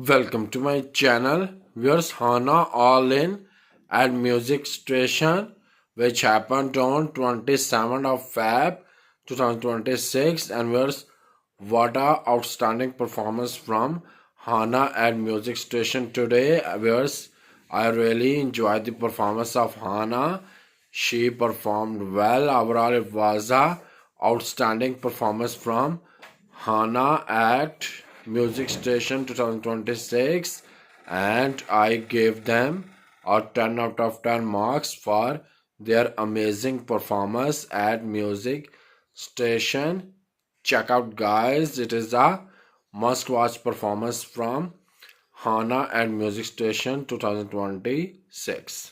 Welcome to my channel. Here's Hana All In at Music Station, which happened on 27th of Feb 2026, and here's what a outstanding performance from Hana at Music Station today. Where's I really enjoyed the performance of Hana. She performed well. Overall, it was a outstanding performance from Hana at Music Station 2026, and I gave them a 10 out of 10 marks for their amazing performance at Music Station. Check out, guys, it is a must watch performance from Hana at Music Station 2026.